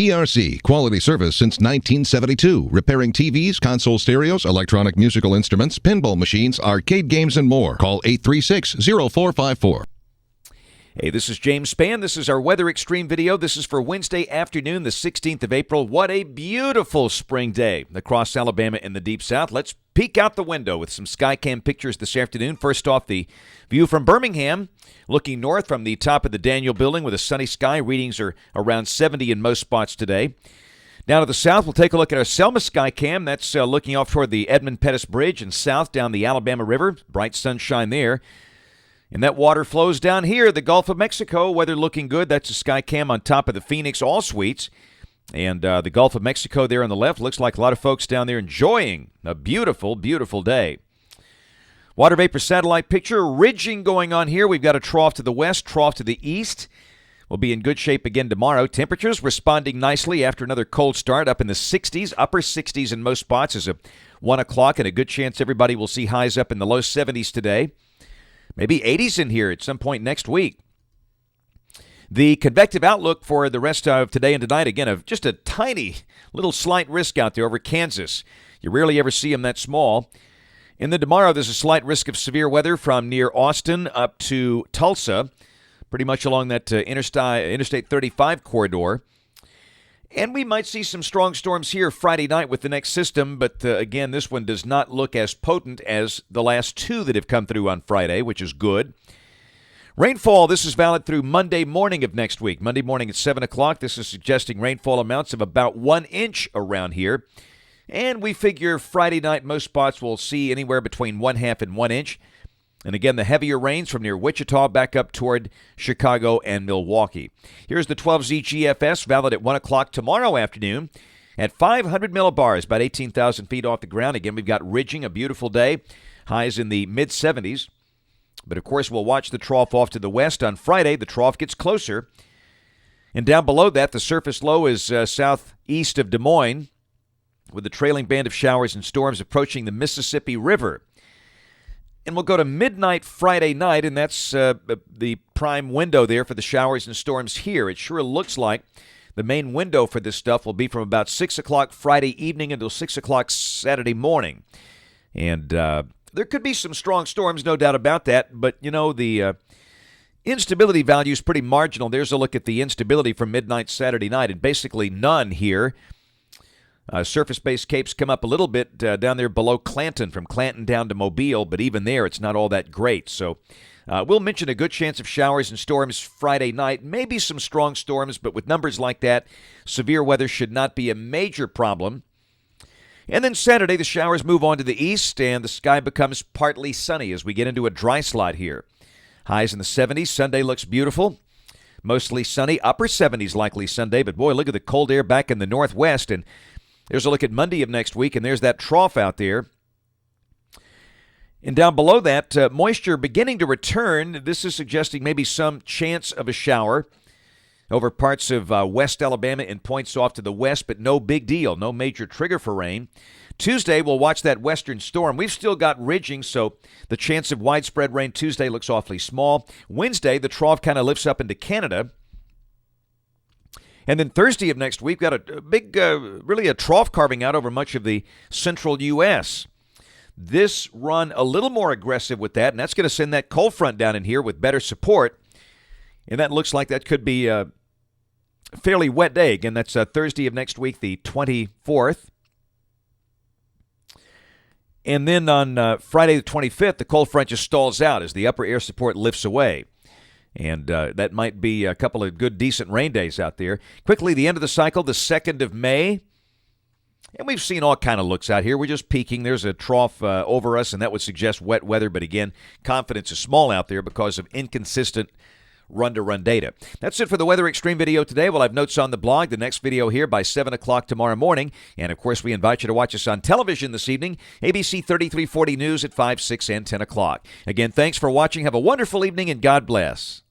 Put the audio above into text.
PRC, quality service since 1972. Repairing TVs, console stereos, electronic musical instruments, pinball machines, arcade games, and more. Call 836-0454. Hey, this is James Spann. This is our Weather Xtreme video. This is for Wednesday afternoon, the 16th of April. What a beautiful spring day across Alabama and the Deep South. Let's peek out the window with some Skycam pictures this afternoon. First off, the view from Birmingham, looking north from the top of the Daniel Building with a sunny sky. Readings are around 70 in most spots today. Down to the south, we'll take a look at our Selma Skycam. That's looking off toward the Edmund Pettus Bridge and south down the Alabama River. Bright sunshine there. And that water flows down here, the Gulf of Mexico. Weather looking good. That's a Skycam on top of the Phoenix All Suites. And the Gulf of Mexico there on the left. Looks like a lot of folks down there enjoying a beautiful, beautiful day. Water vapor satellite picture. Ridging going on here. We've got a trough to the west, trough to the east. We'll be in good shape again tomorrow. Temperatures responding nicely after another cold start, up in the 60s, upper 60s in most spots as of 1 o'clock, and a good chance everybody will see highs up in the low 70s today. Maybe 80s in here at some point next week. The convective outlook for the rest of today and tonight, again, of just a tiny little slight risk out there over Kansas. You rarely ever see them that small. And then tomorrow, there's a slight risk of severe weather from near Austin up to Tulsa, pretty much along that Interstate 35 corridor. And we might see some strong storms here Friday night with the next system, but again, this one does not look as potent as the last two that have come through on Friday, which is good. Rainfall, this is valid through Monday morning of next week. Monday morning at 7 o'clock, this is suggesting rainfall amounts of about 1 inch around here. And we figure Friday night, most spots will see anywhere between 1/2 and 1 inch. And again, the heavier rains from near Wichita back up toward Chicago and Milwaukee. Here's the 12Z GFS, valid at 1 o'clock tomorrow afternoon at 500 millibars, about 18,000 feet off the ground. Again, we've got ridging, a beautiful day, highs in the mid-70s. But, of course, we'll watch the trough off to the west. On Friday, the trough gets closer. And down below that, the surface low is southeast of Des Moines, with the trailing band of showers and storms approaching the Mississippi River. And we'll go to midnight Friday night, and that's the prime window there for the showers and storms here. It sure looks like the main window for this stuff will be from about 6 o'clock Friday evening until 6 o'clock Saturday morning. And there could be some strong storms, no doubt about that, but, you know, the instability value is pretty marginal. There's a look at the instability from midnight Saturday night, and basically none here. Surface-based capes come up a little bit down there below Clanton, from Clanton down to Mobile, but even there it's not all that great. So we'll mention a good chance of showers and storms Friday night, maybe some strong storms, but with numbers like that, severe weather should not be a major problem. And then Saturday, the showers move on to the east, and the sky becomes partly sunny as we get into a dry slot here. Highs in the 70s. Sunday looks beautiful. Mostly sunny. Upper 70s likely Sunday, but boy, look at the cold air back in the northwest, and there's a look at Monday of next week, and there's that trough out there. And down below that, moisture beginning to return. This is suggesting maybe some chance of a shower over parts of west Alabama and points off to the west, but no big deal, no major trigger for rain. Tuesday, we'll watch that western storm. We've still got ridging, so the chance of widespread rain Tuesday looks awfully small. Wednesday, the trough kind of lifts up into Canada. And then Thursday of next week, we've got a big, really a trough carving out over much of the central U.S. This run a little more aggressive with that, and that's going to send that cold front down in here with better support. And that looks like that could be a fairly wet day. Again, that's Thursday of next week, the 24th. And then on Friday the 25th, the cold front just stalls out as the upper air support lifts away. And that might be a couple of good, decent rain days out there. Quickly, the end of the cycle, the 2nd of May. And we've seen all kind of looks out here. We're just peaking. There's a trough over us, and that would suggest wet weather. But again, confidence is small out there because of inconsistent run-to-run data. That's it for the Weather Xtreme video today. We'll have notes on the blog. The next video here by 7 o'clock tomorrow morning. And, of course, we invite you to watch us on television this evening, ABC 3340 News at 5, 6, and 10 o'clock. Again, thanks for watching. Have a wonderful evening, and God bless.